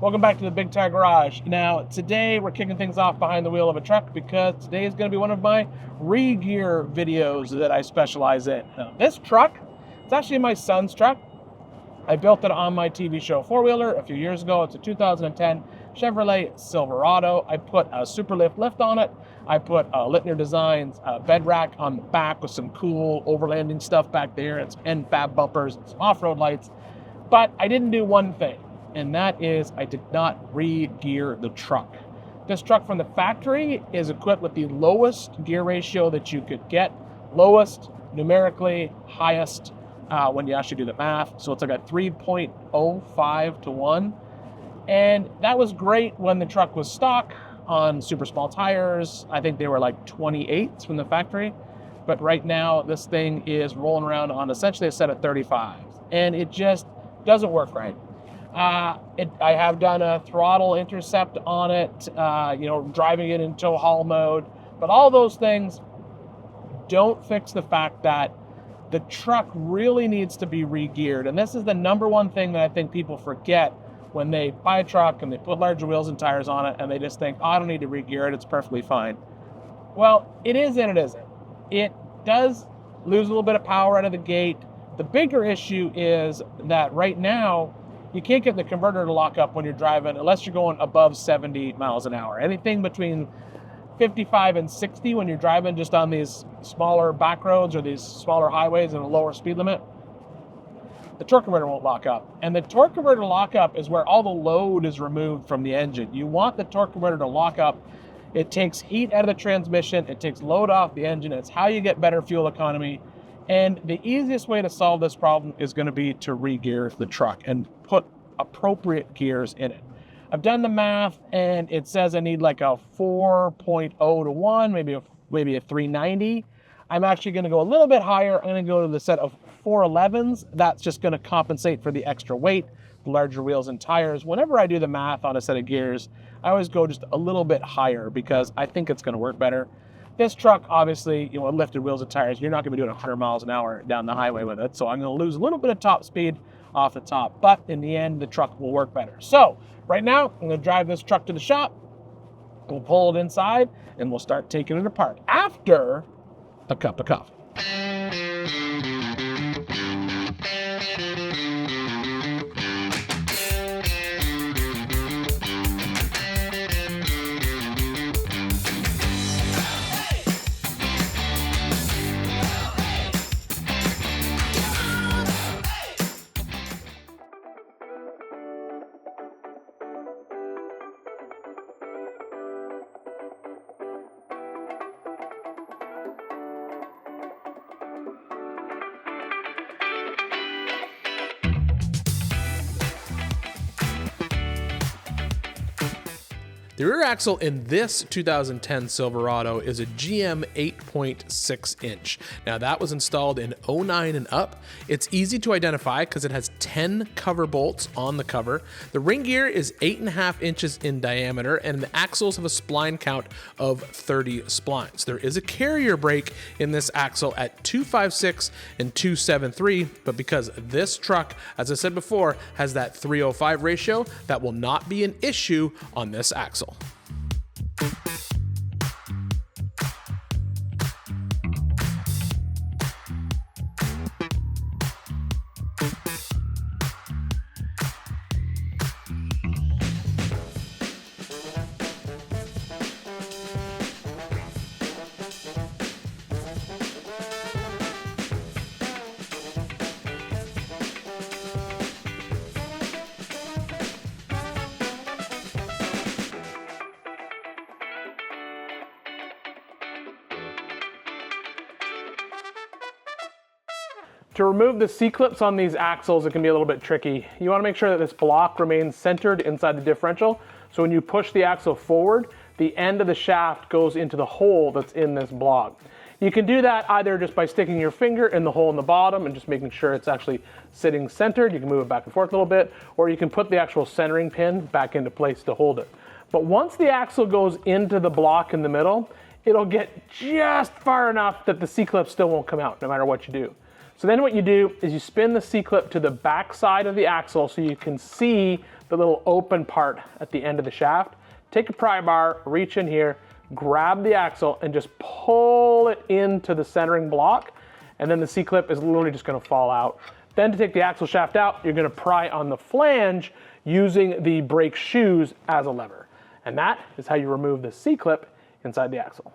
Welcome back to the Big Tire Garage. Now, today we're kicking things off behind the wheel of a truck because today is going to be one of my Regear videos that I specialize in. Now, this truck, it's actually my son's truck. I built it on my TV show Four Wheeler a few years ago. It's a 2010 Chevrolet Silverado. I put a super lift on it. I put a Littner Designs bed rack on the back with some cool overlanding stuff back there. It's end fab bumpers and some off-road lights. But I didn't do one thing, and that is I did not re-gear the truck. This truck from the factory is equipped with the lowest gear ratio that you could get. Lowest, numerically, highest when you actually do the math. So it's like a 3.05 to 1. And that was great when the truck was stock on super small tires. I think they were like 28s from the factory. But right now, this thing is rolling around on essentially a set of 35s. And it just doesn't work right. I have done a throttle intercept on it, driving it in tow haul mode. But all those things don't fix the fact that the truck really needs to be re-geared. And this is the number one thing that I think people forget when they buy a truck and they put larger wheels and tires on it and they just think, oh, I don't need to re-gear it, it's perfectly fine. Well, it is and it isn't. It does lose a little bit of power out of the gate. The bigger issue is that right now, you can't get the converter to lock up when you're driving unless you're going above 70 miles an hour. Anything between 55 and 60 when you're driving just on these smaller back roads or these smaller highways and a lower speed limit, the torque converter won't lock up. And the torque converter lockup is where all the load is removed from the engine. You want the torque converter to lock up. It takes heat out of the transmission. It takes load off the engine. It's how you get better fuel economy. And the easiest way to solve this problem is going to be to re-gear the truck and put appropriate gears in it. I've done the math and it says I need like a 4.0 to 1, maybe a 390. I'm actually going to go a little bit higher. I'm going to go to the set of 411s. That's just going to compensate for the extra weight, the larger wheels and tires. Whenever I do the math on a set of gears, I always go just a little bit higher because I think it's going to work better. This truck, obviously, lifted wheels and tires, you're not going to be doing 100 miles an hour down the highway with it. So I'm going to lose a little bit of top speed off the top. But in the end, the truck will work better. So right now, I'm going to drive this truck to the shop. We'll pull it inside, and we'll start taking it apart after a cup of coffee. The rear axle in this 2010 Silverado is a GM 8.6 inch. Now that was installed in 09 and up. It's easy to identify because it has 10 cover bolts on the cover. The ring gear is 8.5 inches in diameter and the axles have a spline count of 30 splines. There is a carrier brake in this axle at 256 and 273, but because this truck, as I said before, has that 305 ratio, that will not be an issue on this axle. To remove the C-clips on these axles, it can be a little bit tricky. You want to make sure that this block remains centered inside the differential. So when you push the axle forward, the end of the shaft goes into the hole that's in this block. You can do that either just by sticking your finger in the hole in the bottom and just making sure it's actually sitting centered. You can move it back and forth a little bit, or you can put the actual centering pin back into place to hold it. But once the axle goes into the block in the middle, it'll get just far enough that the C-clip still won't come out no matter what you do. So then what you do is you spin the C-clip to the back side of the axle so you can see the little open part at the end of the shaft. Take a pry bar, reach in here, grab the axle, and just pull it into the centering block, and then the C-clip is literally just gonna fall out. Then to take the axle shaft out, you're gonna pry on the flange using the brake shoes as a lever. And that is how you remove the C-clip inside the axle.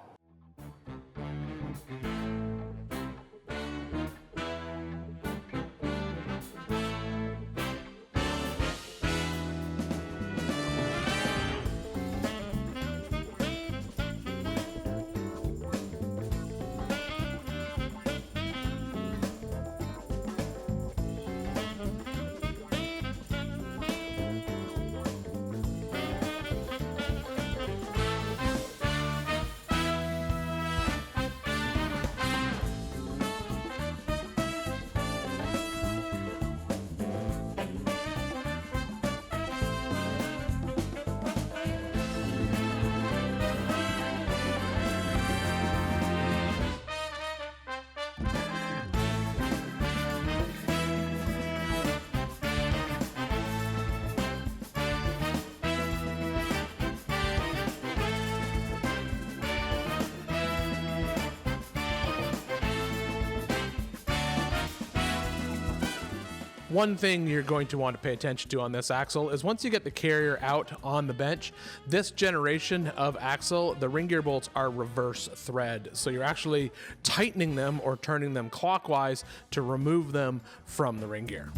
One thing you're going to want to pay attention to on this axle is once you get the carrier out on the bench, this generation of axle, the ring gear bolts are reverse thread. So you're actually tightening them or turning them clockwise to remove them from the ring gear.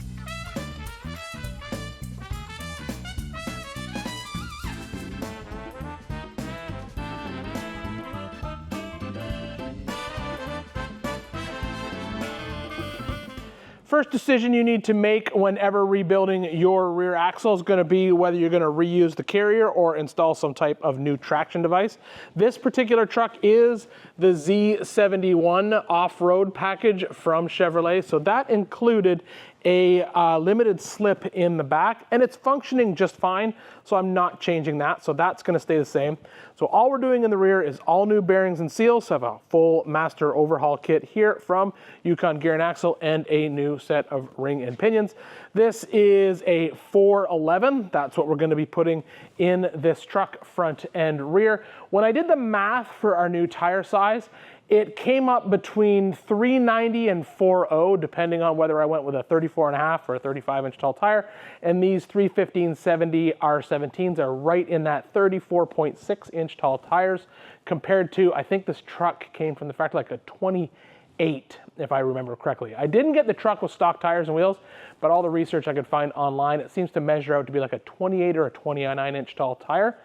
First decision you need to make whenever rebuilding your rear axle is going to be whether you're going to reuse the carrier or install some type of new traction device. This particular truck is the Z71 off-road package from Chevrolet, so that included a limited slip in the back, and it's functioning just fine, so I'm not changing that, so that's going to stay the same. So all we're doing in the rear is all new bearings and seals. So I have a full master overhaul kit here from Yukon Gear and Axle and a new set of ring and pinions. This is a 411. That's what we're going to be putting in this truck, front and rear. When I did the math for our new tire size, it came up between 390 and 40, depending on whether I went with a 34.5 or a 35-inch tall tire. And these 315/70 R17s are right in that 34.6-inch tall tires, compared to, I think this truck came from the factory like a 28, if I remember correctly. I didn't get the truck with stock tires and wheels, but all the research I could find online, it seems to measure out to be like a 28 or a 29-inch tall tire.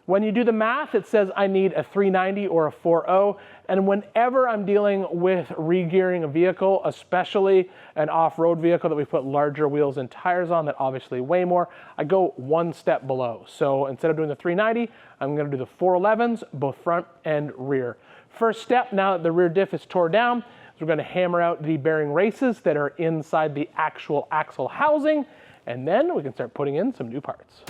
When you do the math, it says I need a 390 or a 40, and whenever I'm dealing with regearing a vehicle, especially an off-road vehicle that we put larger wheels and tires on that obviously weigh more, I go one step below. So instead of doing the 390, I'm going to do the 411s, both front and rear. First step, now that the rear diff is tore down, is we're going to hammer out the bearing races that are inside the actual axle housing, and then we can start putting in some new parts.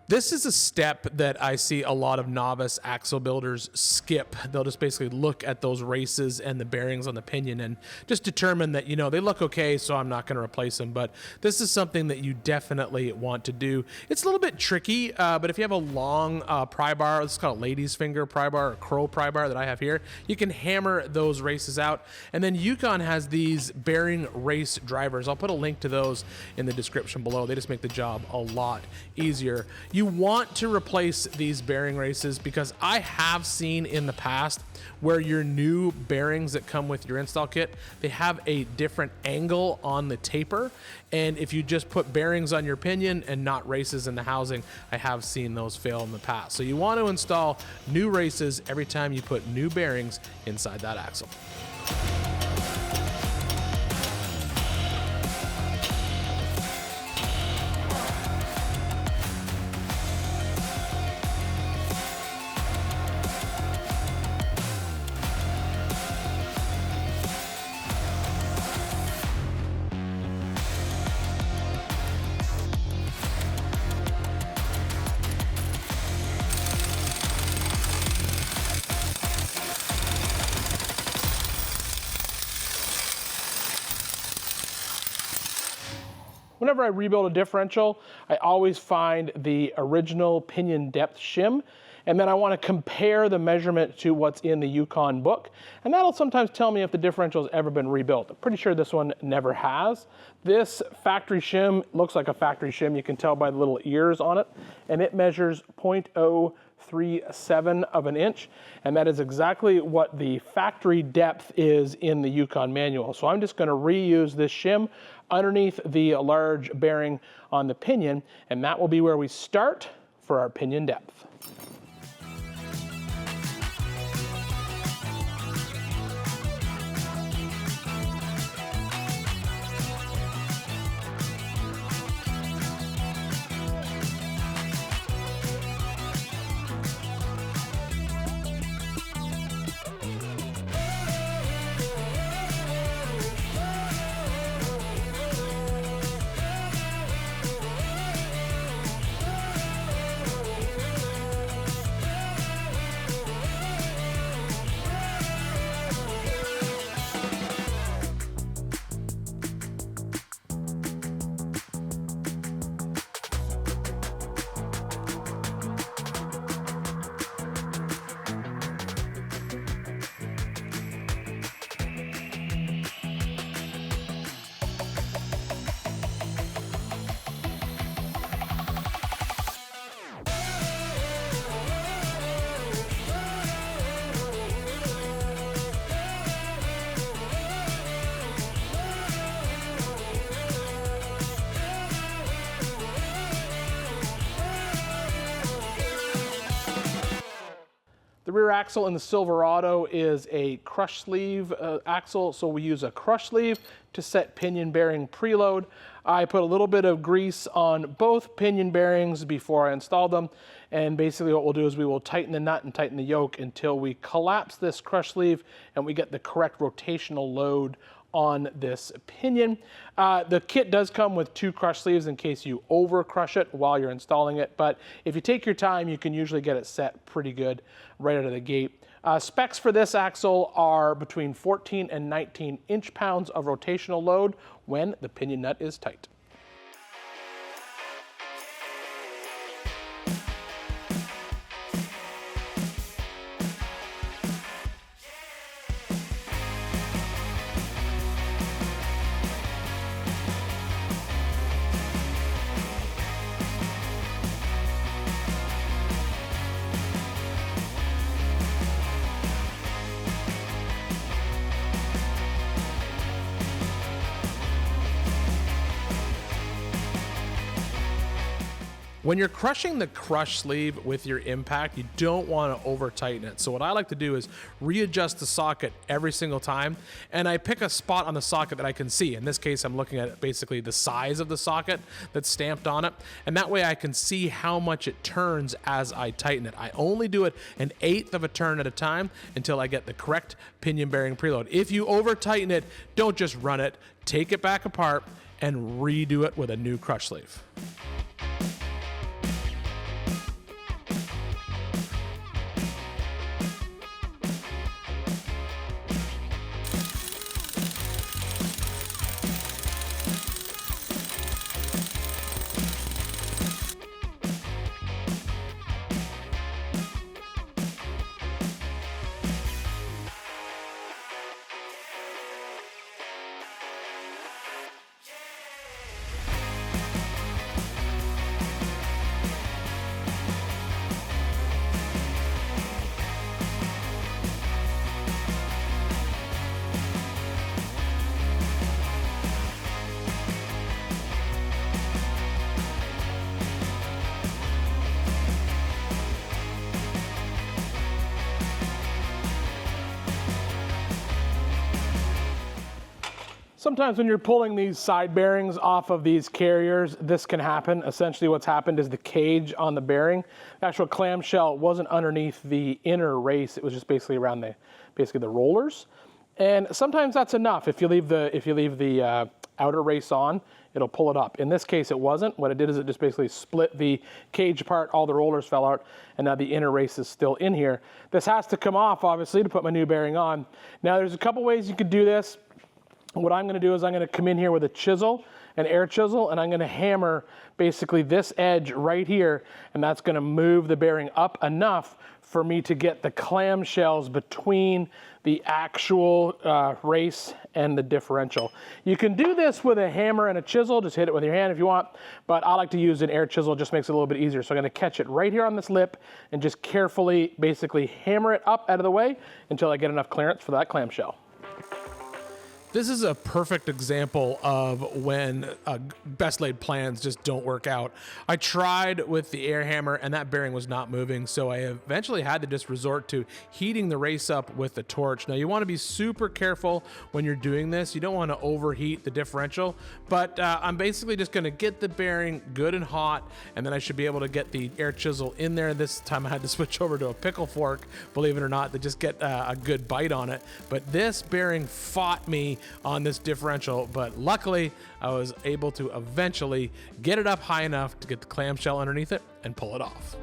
This is a step that I see a lot of novice axle builders skip. They'll just basically look at those races and the bearings on the pinion and just determine that, you know, they look okay, so I'm not going to replace them. But this is something that you definitely want to do. It's a little bit tricky, but if you have a long pry bar, this is called a lady's finger pry bar or crow pry bar that I have here, you can hammer those races out. And then Yukon has these bearing race drivers. I'll put a link to those in the description below. They just make the job a lot easier. You want to replace these bearing races because I have seen in the past where your new bearings that come with your install kit, they have a different angle on the taper. And if you just put bearings on your pinion and not races in the housing, I have seen those fail in the past. So you want to install new races every time you put new bearings inside that axle. whenever I rebuild a differential, I always find the original pinion depth shim, and then I want to compare the measurement to what's in the Yukon book, and that'll sometimes tell me if the differential has ever been rebuilt. I'm pretty sure this one never has. This factory shim looks like a factory shim. You can tell by the little ears on it, and it measures 0.037 of an inch, and that is exactly what the factory depth is in the Yukon manual. So I'm just going to reuse this shim underneath the large bearing on the pinion, and that will be where we start for our pinion depth. The rear axle in the Silverado is a crush sleeve axle, so we use a crush sleeve to set pinion bearing preload. I put a little bit of grease on both pinion bearings before I install them, and basically what we'll do is we will tighten the nut and tighten the yoke until we collapse this crush sleeve and we get the correct rotational load on this pinion. The kit does come with 2 crush sleeves in case you over crush it while you're installing it, but if you take your time, you can usually get it set pretty good right out of the gate. Specs for this axle are between 14 and 19 inch-pounds of rotational load when the pinion nut is tight. When you're crushing the crush sleeve with your impact, you don't want to over tighten it. So what I like to do is readjust the socket every single time, and I pick a spot on the socket that I can see. In this case, I'm looking at basically the size of the socket that's stamped on it, and that way I can see how much it turns as I tighten it. I only do it 1/8 of a turn at a time until I get the correct pinion bearing preload. If you over tighten it, don't just run it, take it back apart and redo it with a new crush sleeve. Sometimes when you're pulling these side bearings off of these carriers, this can happen. Essentially what's happened is the cage on the bearing, the actual clamshell wasn't underneath the inner race, it was just basically around the rollers. And sometimes that's enough. If you leave the outer race on, it'll pull it up. In this case, it wasn't. What it did is it just basically split the cage apart, all the rollers fell out, and now the inner race is still in here. This has to come off, obviously, to put my new bearing on. Now, there's a couple ways you could do this. what I'm going to do is I'm going to come in here with a chisel, an air chisel, and I'm going to hammer basically this edge right here, and that's going to move the bearing up enough for me to get the clamshells between the actual race and the differential. You can do this with a hammer and a chisel, just hit it with your hand if you want, but I like to use an air chisel, just makes it a little bit easier. So I'm going to catch it right here on this lip and just carefully basically hammer it up out of the way until I get enough clearance for that clamshell. This is a perfect example of when best laid plans just don't work out. I tried with the air hammer and that bearing was not moving, so I eventually had to just resort to heating the race up with the torch. Now you want to be super careful when you're doing this. You don't want to overheat the differential, but I'm basically just going to get the bearing good and hot, and then I should be able to get the air chisel in there. This time I had to switch over to a pickle fork, believe it or not, to just get a good bite on it. But this bearing fought me on this differential, but luckily I was able to eventually get it up high enough to get the clamshell underneath it and pull it off.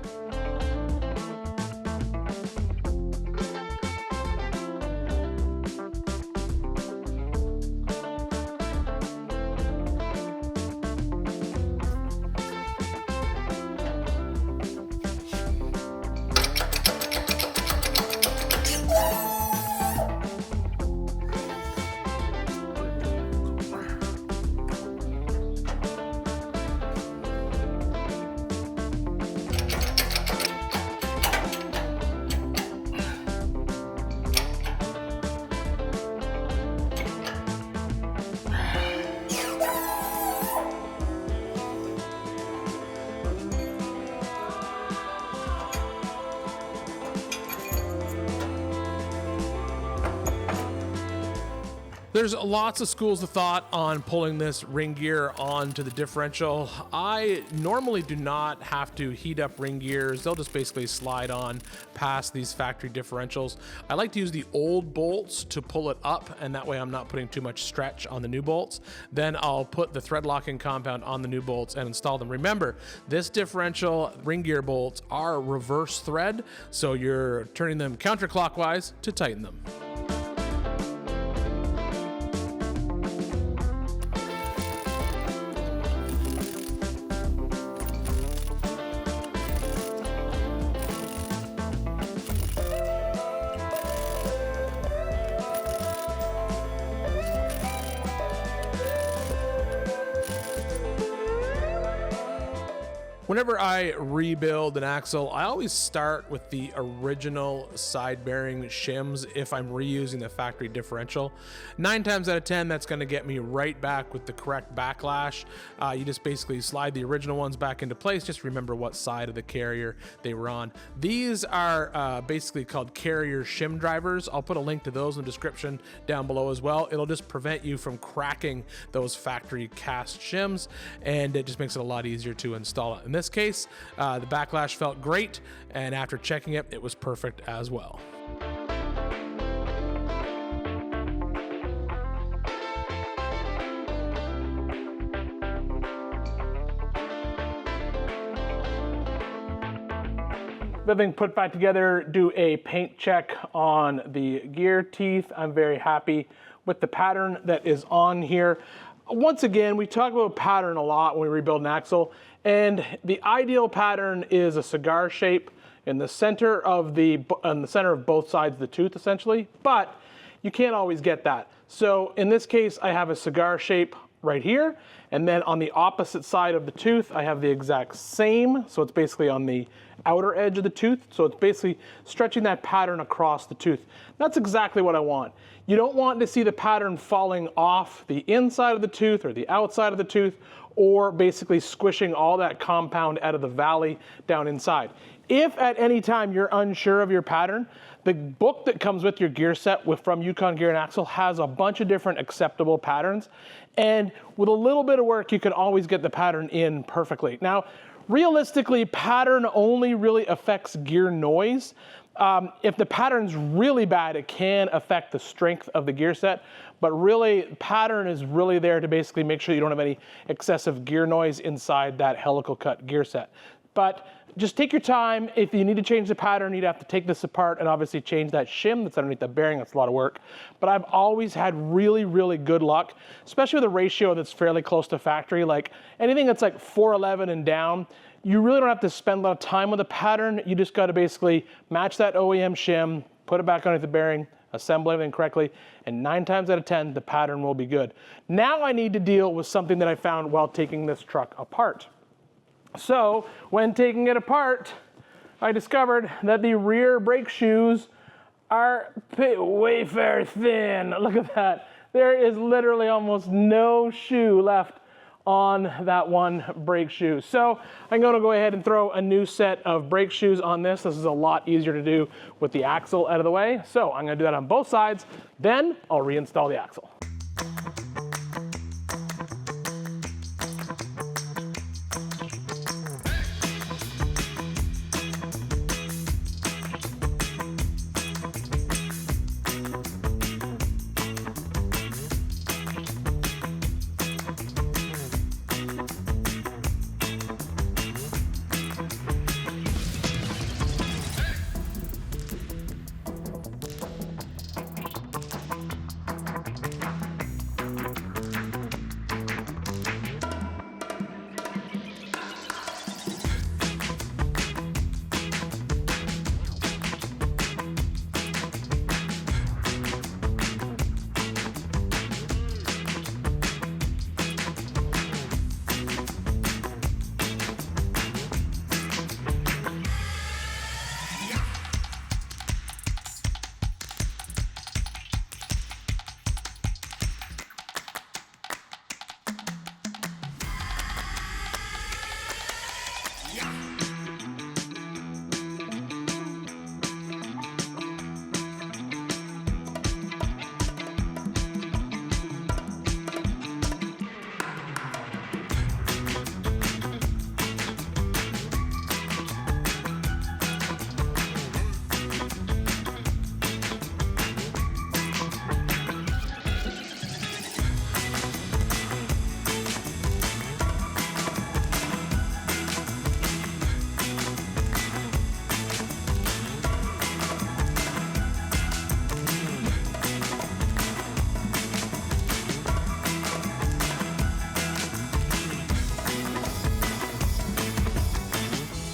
There's lots of schools of thought on pulling this ring gear onto the differential. I normally do not have to heat up ring gears. They'll just basically slide on past these factory differentials. I like to use the old bolts to pull it up, and that way I'm not putting too much stretch on the new bolts. Then I'll put the thread locking compound on the new bolts and install them. Remember, this differential ring gear bolts are reverse thread, so you're turning them counterclockwise to tighten them. Whenever I rebuild an axle, I always start with the original side bearing shims if I'm reusing the factory differential. 9 times out of 10, that's going to get me right back with the correct backlash. You just basically slide the original ones back into place. Just remember what side of the carrier they were on. These are basically called carrier shim drivers. I'll put a link to those in the description down below as well. It'll just prevent you from cracking those factory cast shims, and it just makes it a lot easier to install it. In this case, the backlash felt great, and after checking it, it was perfect as well. Everything put back together, do a paint check on the gear teeth. I'm very happy with the pattern that is on here. Once again, we talk about pattern a lot when we rebuild an axle, and the ideal pattern is a cigar shape in the center of both sides of the tooth, essentially, but you can't always get that. So in this case, I have a cigar shape right here, and then on the opposite side of the tooth, I have the exact same, so it's basically on the outer edge of the tooth, so it's basically stretching that pattern across the tooth. That's exactly what I want. You don't want to see the pattern falling off the inside of the tooth or the outside of the tooth, or basically squishing all that compound out of the valley down inside. If at any time you're unsure of your pattern, the book that comes with your gear set from Yukon Gear and Axle has a bunch of different acceptable patterns, and with a little bit of work you can always get the pattern in perfectly. Now, realistically, pattern only really affects gear noise. If the pattern's really bad, it can affect the strength of the gear set, but really, pattern is really there to basically make sure you don't have any excessive gear noise inside that helical cut gear set. But just take your time. If you need to change the pattern, you'd have to take this apart and obviously change that shim that's underneath the bearing. That's a lot of work. But I've always had really, really good luck, especially with a ratio that's fairly close to factory. Like anything that's like 411 and down, you really don't have to spend a lot of time with the pattern. You just got to basically match that OEM shim, put it back underneath the bearing, assemble everything correctly, and 9 times out of 10, the pattern will be good. Now I need to deal with something that I found while taking this truck apart. So when taking it apart, I discovered that the rear brake shoes are wafer thin. Look at that. There is literally almost no shoe left on that one brake shoe. So I'm going to go ahead and throw a new set of brake shoes on this. This is a lot easier to do with the axle out of the way. So I'm going to do that on both sides. Then I'll reinstall the axle.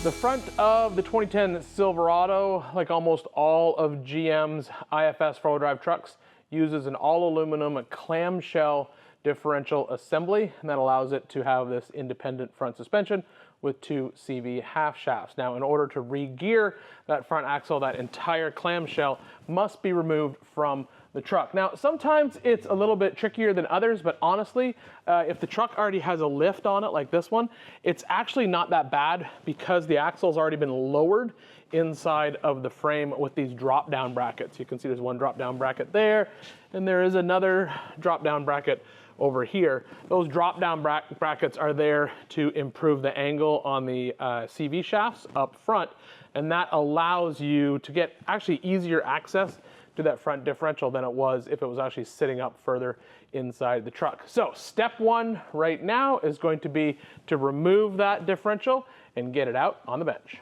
The front of the 2010 Silverado, like almost all of GM's IFS four-wheel drive trucks, uses an all aluminum clamshell differential assembly, and that allows it to have this independent front suspension with 2 CV half shafts. Now, in order to re-gear that front axle, that entire clamshell must be removed from the truck. Now, sometimes it's a little bit trickier than others, but honestly, if the truck already has a lift on it like this one, it's actually not that bad because the axle's already been lowered inside of the frame with these drop-down brackets. You can see there's one drop-down bracket there, and there is another drop-down bracket over here. Those drop-down brackets are there to improve the angle on the CV shafts up front, and that allows you to get actually easier access to that front differential than it was if it was actually sitting up further inside the truck. So step 1 right now is going to be to remove that differential and get it out on the bench.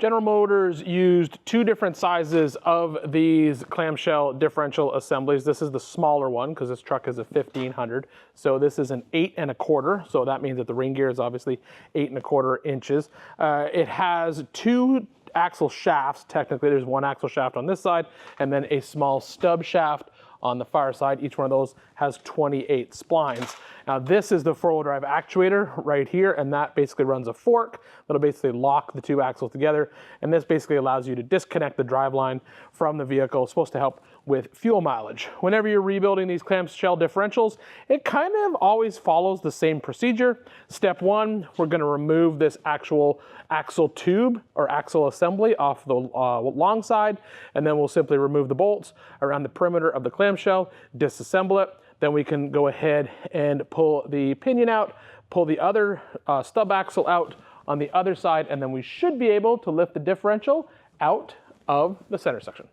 General Motors used 2 different sizes of these clamshell differential assemblies. This is the smaller one because this truck is a 1500. So this is an 8 1/4. So that means that the ring gear is obviously 8 1/4 inches. It has 2 axle shafts. Technically, there's 1 axle shaft on this side and then a small stub shaft on the far side. Each one of those has 28 splines. Now this is the 4-wheel drive actuator right here, and that basically runs a fork that'll basically lock the 2 axles together, and this basically allows you to disconnect the driveline from the vehicle. It's supposed to help with fuel mileage. Whenever you're rebuilding these clamshell differentials, it kind of always follows the same procedure. Step 1, we're going to remove this actual axle tube or axle assembly off the long side, and then we'll simply remove the bolts around the perimeter of the clamshell, disassemble it. Then we can go ahead and pull the pinion out, pull the other stub axle out on the other side, and then we should be able to lift the differential out of the center section.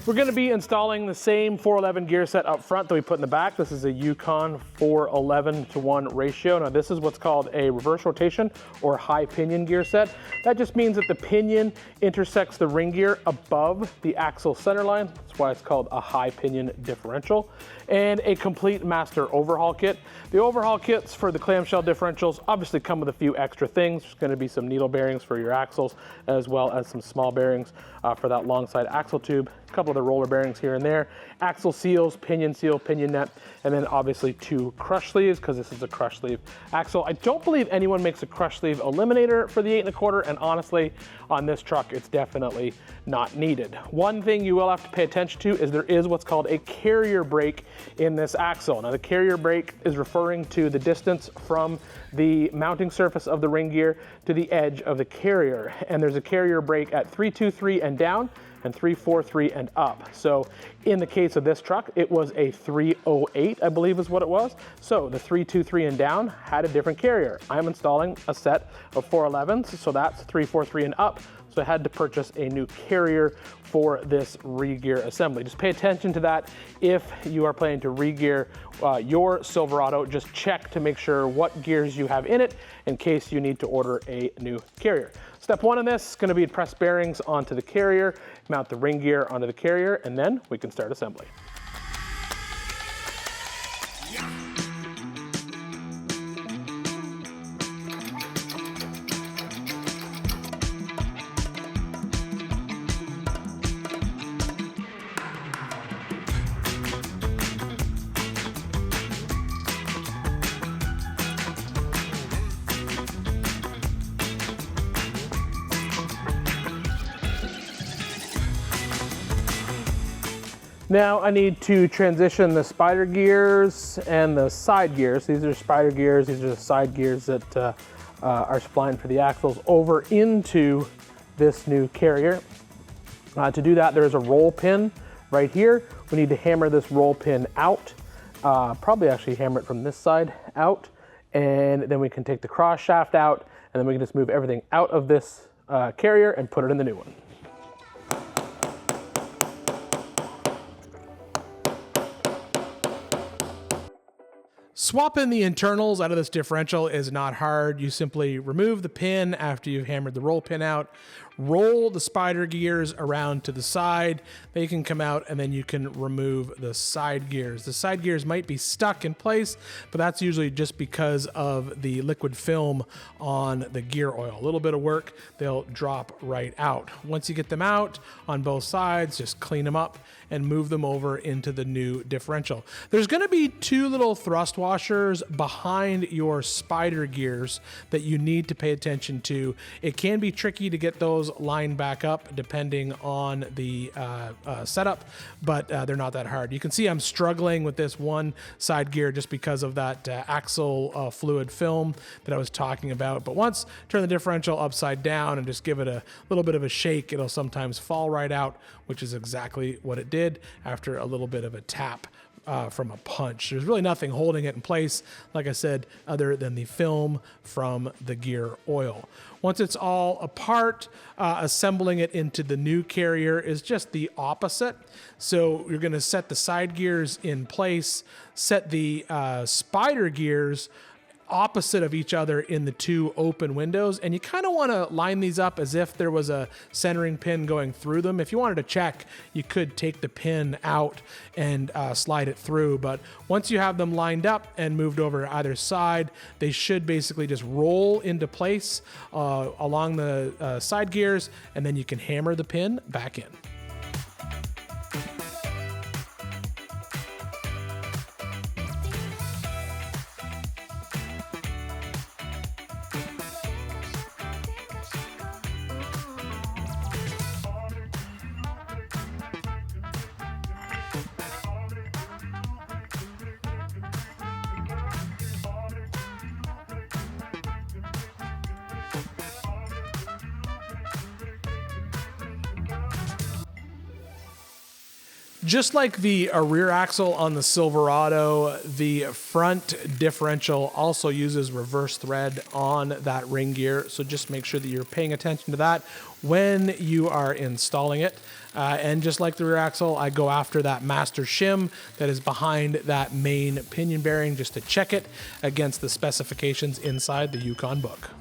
We're going to be installing the same 411 gear set up front that we put in the back. This is a Yukon 411:1 ratio. Now this is what's called a reverse rotation or high pinion gear set. That just means that the pinion intersects the ring gear above the axle center line. That's why it's called a high pinion differential. And a complete master overhaul kit. The overhaul kits for the clamshell differentials obviously come with a few extra things. There's going to be some needle bearings for your axles, as well as some small bearings for that long side axle tube. A couple of the roller bearings here and there, axle seals, pinion seal, pinion net, and then obviously 2 crush sleeves because this is a crush sleeve axle. I don't believe anyone makes a crush sleeve eliminator for the 8 1/4, and honestly, on this truck, it's definitely not needed. One thing you will have to pay attention to is there is what's called a carrier brake in this axle. Now the carrier brake is referring to the distance from the mounting surface of the ring gear to the edge of the carrier, and there's a carrier brake at 323 and down and 343 and up. So in the case of this truck, it was a 308, I believe is what it was. So the 323 and down had a different carrier. I'm installing a set of 411s, so that's 343 and up. So I had to purchase a new carrier for this Regear assembly. Just pay attention to that. If you are planning to Regear your Silverado, just check to make sure what gears you have in it in case you need to order a new carrier. Step 1 in this is going to be to press bearings onto the carrier, mount the ring gear onto the carrier, and then we can start assembly. Now I need to transition the spider gears and the side gears. These are spider gears, these are the side gears that are splined for the axles over into this new carrier. To do that, there's a roll pin right here. We need to hammer this roll pin out, probably actually hammer it from this side out, and then we can take the cross shaft out, and then we can just move everything out of this carrier and put it in the new one. Swapping the internals out of this differential is not hard. You simply remove the pin after you've hammered the roll pin out, roll the spider gears around to the side, they can come out, and then you can remove the side gears. The side gears might be stuck in place, but that's usually just because of the liquid film on the gear oil. A little bit of work, they'll drop right out. Once you get them out on both sides, just clean them up and move them over into the new differential. There's gonna be 2 little thrust washers behind your spider gears that you need to pay attention to. It can be tricky to get those line back up depending on the setup, but they're not that hard. You can see I'm struggling with this one side gear just because of that axle fluid film that I was talking about. But once turn the differential upside down and just give it a little bit of a shake, it'll sometimes fall right out, which is exactly what it did after a little bit of a tap from a punch. There's really nothing holding it in place, like I said, other than the film from the gear oil. Once it's all apart, assembling it into the new carrier is just the opposite. So you're going to set the side gears in place, set the spider gears opposite of each other in the two open windows, and you kind of want to line these up as if there was a centering pin going through them. If you wanted to check, you could take the pin out and slide it through, but once you have them lined up and moved over to either side, they should basically just roll into place along the side gears, and then you can hammer the pin back in. Just like the rear axle on the Silverado, the front differential also uses reverse thread on that ring gear. So just make sure that you're paying attention to that when you are installing it. And just like the rear axle, I go after that master shim that is behind that main pinion bearing just to check it against the specifications inside the Yukon book.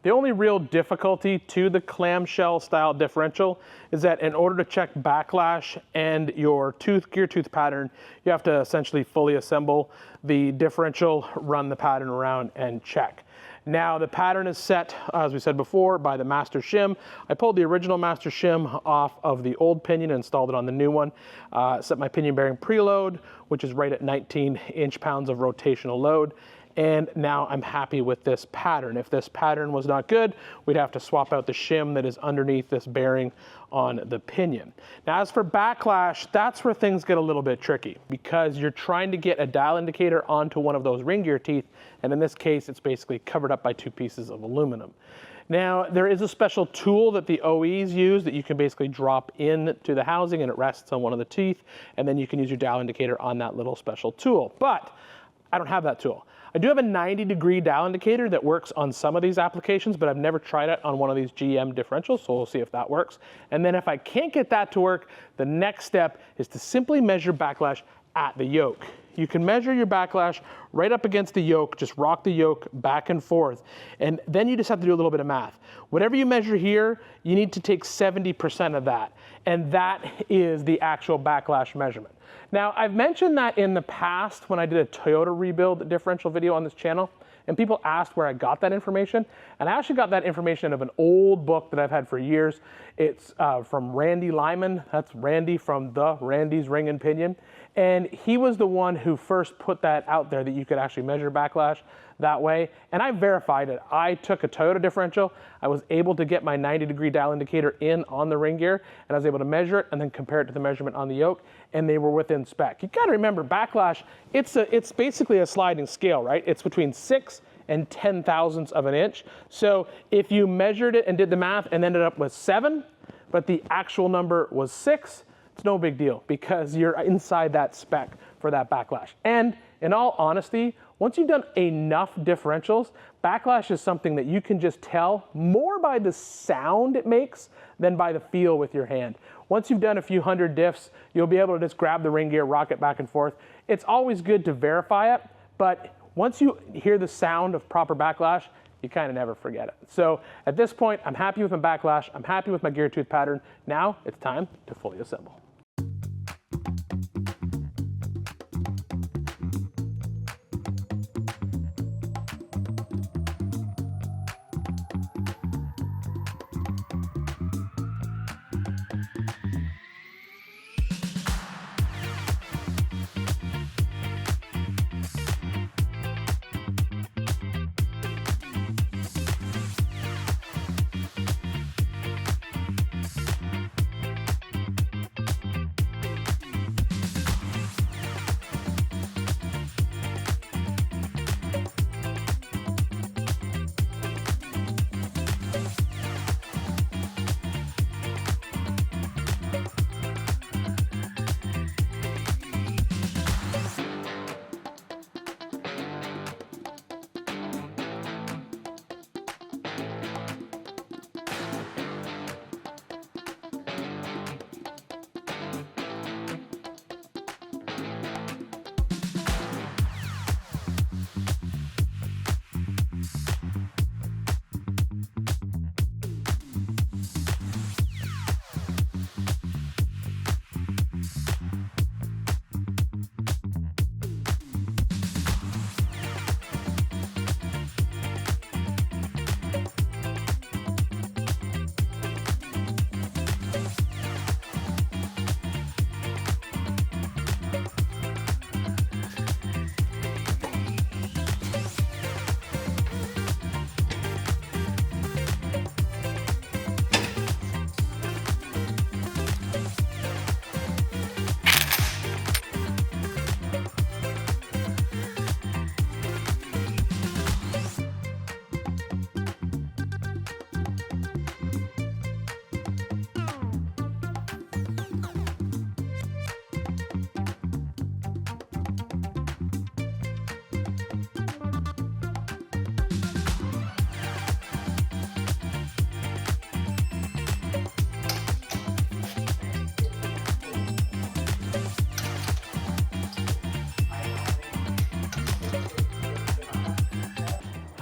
The only real difficulty to the clamshell style differential is that in order to check backlash and your gear tooth pattern, you have to essentially fully assemble the differential, run the pattern around, and check. Now the pattern is set, as we said before, by the master shim. I pulled the original master shim off of the old pinion and installed it on the new one. Set my pinion bearing preload, which is right at 19 inch-pounds of rotational load. And now I'm happy with this pattern. If this pattern was not good, we'd have to swap out the shim that is underneath this bearing on the pinion. Now, as for backlash, that's where things get a little bit tricky because you're trying to get a dial indicator onto one of those ring gear teeth, and in this case, it's basically covered up by two pieces of aluminum. Now, there is a special tool that the OEs use that you can basically drop into the housing and it rests on one of the teeth, and then you can use your dial indicator on that little special tool. But I don't have that tool. I do have a 90-degree dial indicator that works on some of these applications, but I've never tried it on one of these GM differentials, so we'll see if that works. And then if I can't get that to work, the next step is to simply measure backlash at the yoke. You can measure your backlash right up against the yoke, just rock the yoke back and forth, and then you just have to do a little bit of math. Whatever you measure here, you need to take 70% of that, and that is the actual backlash measurement. Now, I've mentioned that in the past when I did a Toyota rebuild differential video on this channel, And people asked where I got that information. And I actually got that information of an old book that I've had for years. It's from Randy Lyman. That's Randy from the Randy's Ring and Pinion. And he was the one who first put that out there, that you could actually measure backlash that way. And I verified it. I took a Toyota differential. I was able to get my 90-degree dial indicator in on the ring gear, and I was able to measure it and then compare it to the measurement on the yoke, and they were within spec. You gotta remember, backlash, it's basically a sliding scale, right? It's between 6 and 10 thousandths of an inch. So if you measured it and did the math and ended up with 7, but the actual number was 6, it's no big deal, because you're inside that spec for that backlash. And in all honesty, once you've done enough differentials, backlash is something that you can just tell more by the sound it makes than by the feel with your hand. Once you've done a few hundred diffs, you'll be able to just grab the ring gear, rock it back and forth. It's always good to verify it, but once you hear the sound of proper backlash, you kind of never forget it. So at this point, I'm happy with my backlash. I'm happy with my gear tooth pattern. Now it's time to fully assemble.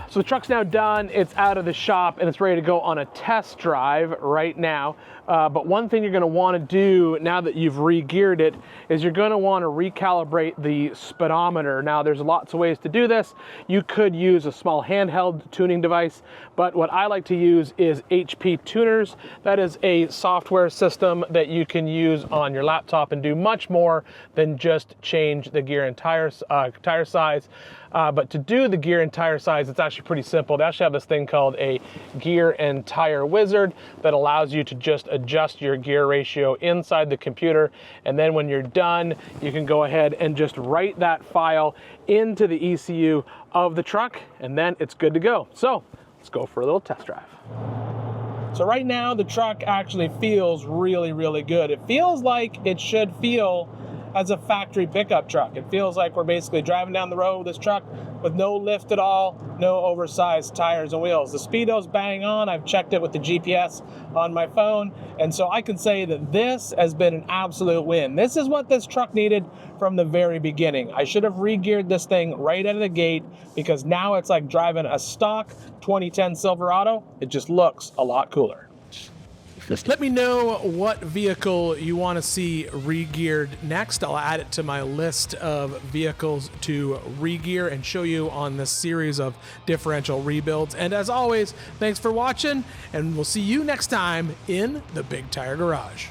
So the truck's now done, it's out of the shop, and it's ready to go on a test drive right now. But one thing you're gonna wanna do now that you've re-geared it is you're gonna wanna recalibrate the speedometer. Now there's lots of ways to do this. You could use a small handheld tuning device, but what I like to use is HP Tuners. That is a software system that you can use on your laptop and do much more than just change the gear and tire size. But to do the gear and tire size, it's actually pretty simple. They actually have this thing called a gear and tire wizard that allows you to just adjust your gear ratio inside the computer. And then when you're done, you can go ahead and just write that file into the ECU of the truck, and then it's good to go. So let's go for a little test drive. So right now, the truck actually feels really, really good. It feels like it should feel as a factory pickup truck. It feels like we're basically driving down the road with this truck with no lift at all, no oversized tires and wheels. The speedo's bang on. I've checked it with the GPS on my phone, and so I can say that this has been an absolute win. This is what this truck needed from the very beginning. I should have re-geared this thing right out of the gate, because now it's like driving a stock 2010 Silverado. It just looks a lot cooler. Let me know what vehicle you want to see regeared next. I'll add it to my list of vehicles to regear and show you on this series of differential rebuilds. And as always, thanks for watching, and we'll see you next time in the Big Tire Garage.